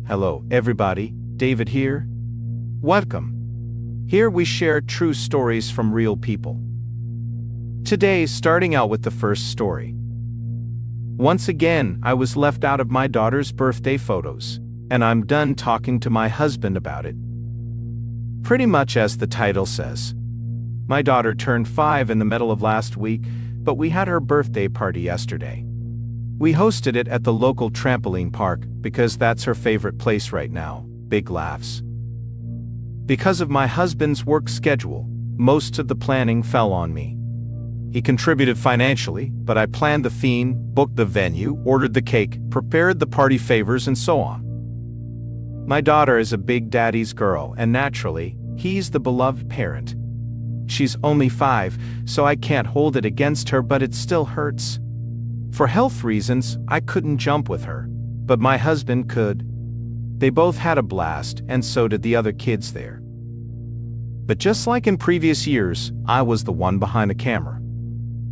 Hello, everybody. David here. Welcome. Here we share true stories from real people. Today, starting out with the first story. Once again, I was left out of my daughter's birthday photos, and I'm done talking to my husband about it. Pretty much as the title says. My daughter turned 5 in the middle of last week, but we had her birthday party yesterday. We hosted it at the local trampoline park because that's her favorite place right now. Big laughs. Because of my husband's work schedule, most of the planning fell on me. He contributed financially, but I planned the theme, booked the venue, ordered the cake, prepared the party favors, and so on. My daughter is a big daddy's girl, and naturally, he's the beloved parent. She's only 5, so I can't hold it against her, but it still hurts. For health reasons, I couldn't jump with her, but my husband could. They both had a blast, and so did the other kids there. But just like in previous years, I was the one behind the camera.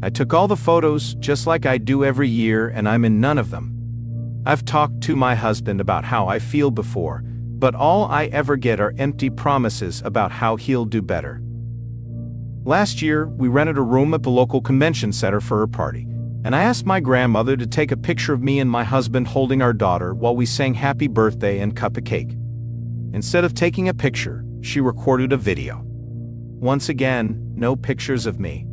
I took all the photos, just like I do every year, and I'm in none of them. I've talked to my husband about how I feel before, but all I ever get are empty promises about how he'll do better. Last year, we rented a room at the local convention center for her party, and I asked my grandmother to take a picture of me and my husband holding our daughter while we sang happy birthday and cut the cake. Instead of taking a picture, she recorded a video. Once again, no pictures of me.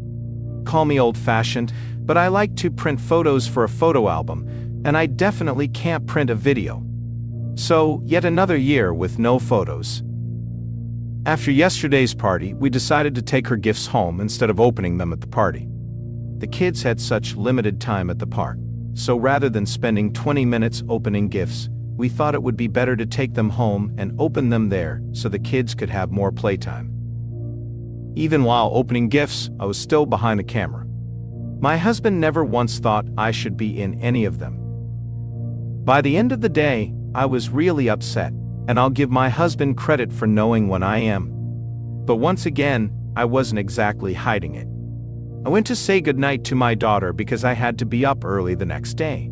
Call me old-fashioned, but I like to print photos for a photo album, and I definitely can't print a video. So, yet another year with no photos. After yesterday's party, we decided to take her gifts home instead of opening them at the party. The kids had such limited time at the park, so rather than spending 20 minutes opening gifts, we thought it would be better to take them home and open them there so the kids could have more playtime. Even while opening gifts, I was still behind the camera. My husband never once thought I should be in any of them. By the end of the day, I was really upset, and I'll give my husband credit for knowing when I am. But once again, I wasn't exactly hiding it. I went to say goodnight to my daughter because I had to be up early the next day.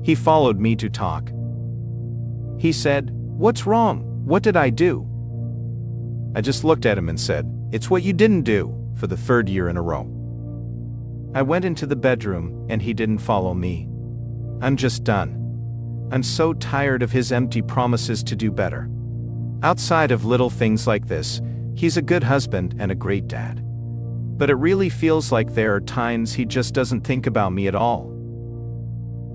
He followed me to talk. He said, "What's wrong? What did I do?" I just looked at him and said, "It's what you didn't do," for the 3rd year in a row. I went into the bedroom, and he didn't follow me. I'm just done. I'm so tired of his empty promises to do better. Outside of little things like this, he's a good husband and a great dad. But it really feels like there are times he just doesn't think about me at all.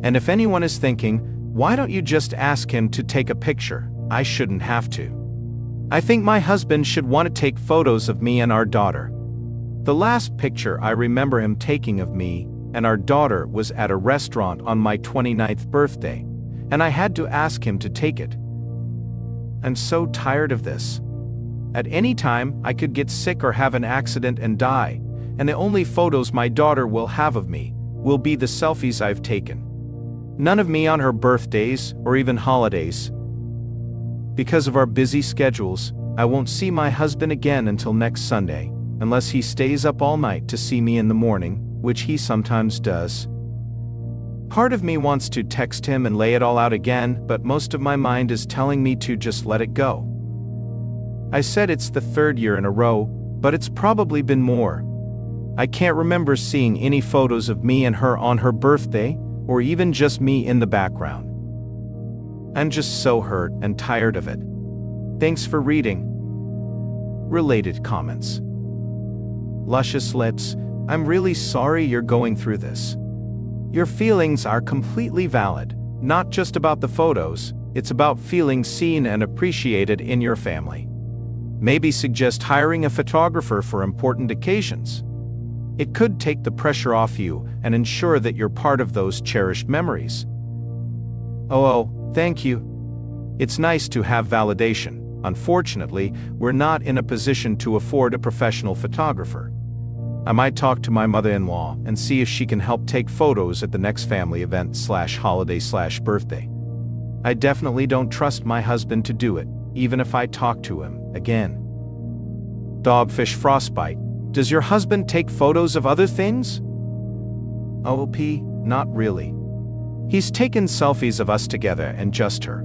And if anyone is thinking, why don't you just ask him to take a picture? I shouldn't have to. I think my husband should want to take photos of me and our daughter. The last picture I remember him taking of me and our daughter was at a restaurant on my 29th birthday, and I had to ask him to take it. I'm so tired of this. At any time, I could get sick or have an accident and die, and the only photos my daughter will have of me will be the selfies I've taken. None of me on her birthdays or even holidays. Because of our busy schedules, I won't see my husband again until next Sunday, unless he stays up all night to see me in the morning, which he sometimes does. Part of me wants to text him and lay it all out again, but most of my mind is telling me to just let it go. I said it's the 3rd year in a row, but it's probably been more. I can't remember seeing any photos of me and her on her birthday, or even just me in the background. I'm just so hurt and tired of it. Thanks for reading. Related comments. Luscious Lips, I'm really sorry you're going through this. Your feelings are completely valid, not just about the photos, it's about feeling seen and appreciated in your family. Maybe suggest hiring a photographer for important occasions. It could take the pressure off you and ensure that you're part of those cherished memories. Oh, thank you. It's nice to have validation. Unfortunately, we're not in a position to afford a professional photographer. I might talk to my mother-in-law and see if she can help take photos at the next family event/holiday/birthday. I definitely don't trust my husband to do it, even if I talk to him again. Dogfish Frostbite, does your husband take photos of other things? OP, not really. He's taken selfies of us together and just her.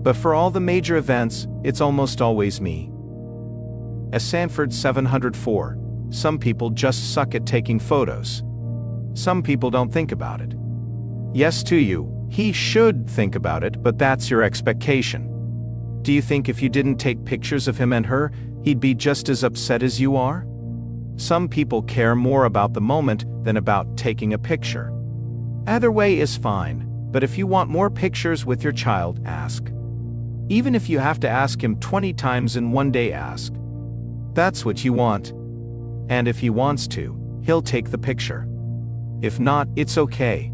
But for all the major events, it's almost always me. As Sanford 704, some people just suck at taking photos. Some people don't think about it. Yes to you, he should think about it, but that's your expectation. Do you think if you didn't take pictures of him and her, he'd be just as upset as you are? Some people care more about the moment than about taking a picture. Either way is fine, but if you want more pictures with your child, ask. Even if you have to ask him 20 times in one day, ask. That's what you want. And if he wants to, he'll take the picture. If not, it's okay.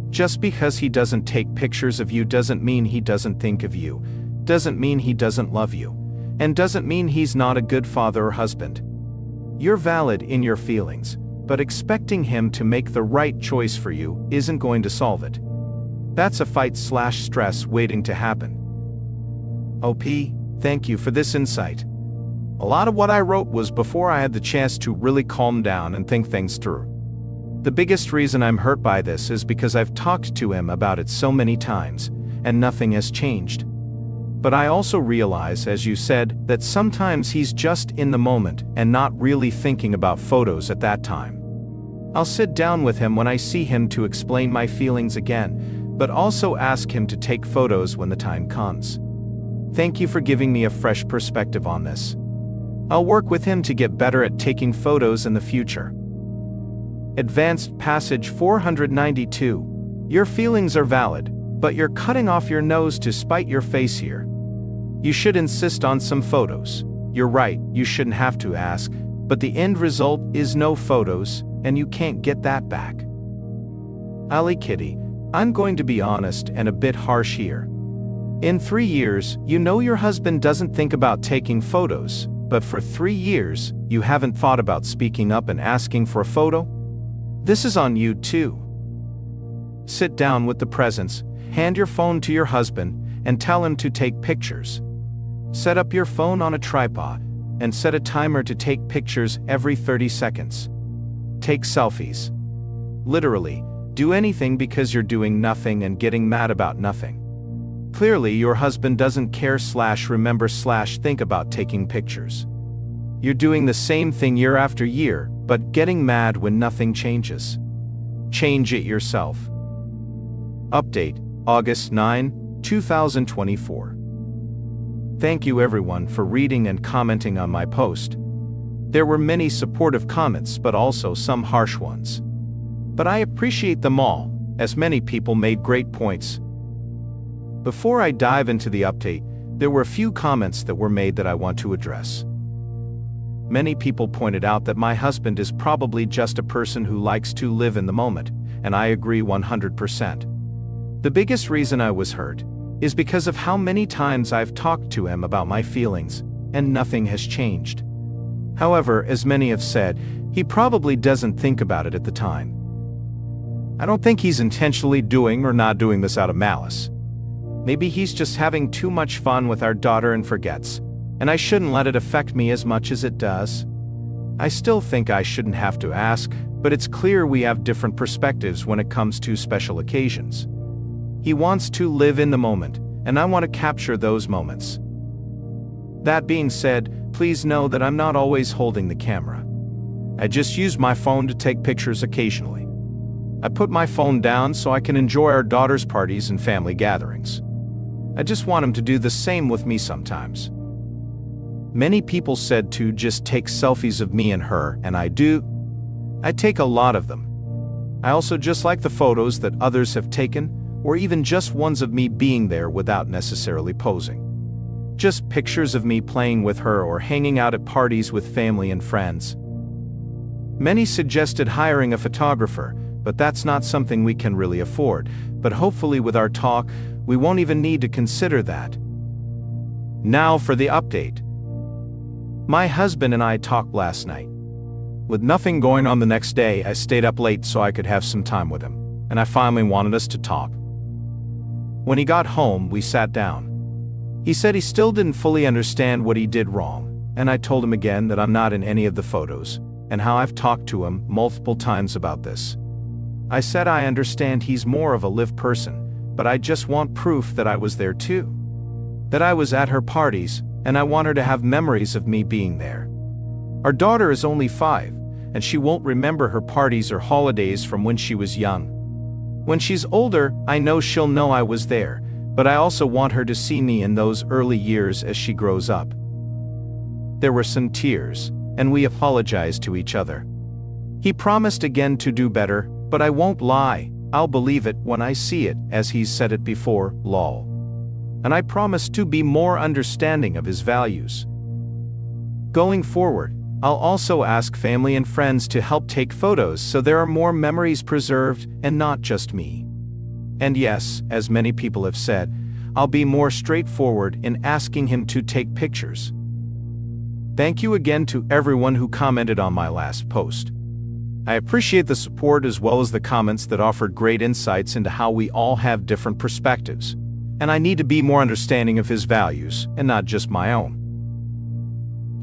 Just because he doesn't take pictures of you doesn't mean he doesn't think of you, doesn't mean he doesn't love you, and doesn't mean he's not a good father or husband. You're valid in your feelings, but expecting him to make the right choice for you isn't going to solve it. That's a fight/stress waiting to happen. OP, thank you for this insight. A lot of what I wrote was before I had the chance to really calm down and think things through. The biggest reason I'm hurt by this is because I've talked to him about it so many times, and nothing has changed. But I also realize, as you said, that sometimes he's just in the moment and not really thinking about photos at that time. I'll sit down with him when I see him to explain my feelings again, but also ask him to take photos when the time comes. Thank you for giving me a fresh perspective on this. I'll work with him to get better at taking photos in the future. Advanced Passage 492. Your feelings are valid, but you're cutting off your nose to spite your face here. You should insist on some photos. You're right, you shouldn't have to ask, but the end result is no photos, and you can't get that back. Ali Kitty, I'm going to be honest and a bit harsh here. In 3 years, you know your husband doesn't think about taking photos, but for 3 years, you haven't thought about speaking up and asking for a photo? This is on you too. Sit down with the presents, hand your phone to your husband, and tell him to take pictures. Set up your phone on a tripod, and set a timer to take pictures every 30 seconds. Take selfies. Literally, do anything because you're doing nothing and getting mad about nothing. Clearly, your husband doesn't care/remember/think about taking pictures. You're doing the same thing year after year, but getting mad when nothing changes. Change it yourself. Update, August 9, 2024. Thank you everyone for reading and commenting on my post. There were many supportive comments but also some harsh ones. But I appreciate them all, as many people made great points. Before I dive into the update, there were a few comments that were made that I want to address. Many people pointed out that my husband is probably just a person who likes to live in the moment, and I agree 100%. The biggest reason I was hurt is because of how many times I've talked to him about my feelings, and nothing has changed. However, as many have said, he probably doesn't think about it at the time. I don't think he's intentionally doing or not doing this out of malice. Maybe he's just having too much fun with our daughter and forgets, and I shouldn't let it affect me as much as it does. I still think I shouldn't have to ask, but it's clear we have different perspectives when it comes to special occasions. He wants to live in the moment, and I want to capture those moments. That being said, please know that I'm not always holding the camera. I just use my phone to take pictures occasionally. I put my phone down so I can enjoy our daughter's parties and family gatherings. I just want him to do the same with me sometimes. Many people said to just take selfies of me and her, and I do. I take a lot of them. I also just like the photos that others have taken, or even just ones of me being there without necessarily posing. Just pictures of me playing with her or hanging out at parties with family and friends. Many suggested hiring a photographer, but that's not something we can really afford, but hopefully with our talk, we won't even need to consider that. Now for the update. My husband and I talked last night. With nothing going on the next day, I stayed up late so I could have some time with him, and I finally wanted us to talk. When he got home, we sat down. He said he still didn't fully understand what he did wrong, and I told him again that I'm not in any of the photos, and how I've talked to him multiple times about this. I said I understand he's more of a live person, but I just want proof that I was there too. that I was at her parties, and I want her to have memories of me being there. Our daughter is only 5, and she won't remember her parties or holidays from when she was young. When she's older, I know she'll know I was there, but I also want her to see me in those early years as she grows up." There were some tears, and we apologized to each other. He promised again to do better, but I won't lie, I'll believe it when I see it, as he's said it before, lol. And I promised to be more understanding of his values. Going forward, I'll also ask family and friends to help take photos so there are more memories preserved and not just me. And yes, as many people have said, I'll be more straightforward in asking him to take pictures. Thank you again to everyone who commented on my last post. I appreciate the support as well as the comments that offered great insights into how we all have different perspectives, and I need to be more understanding of his values and not just my own.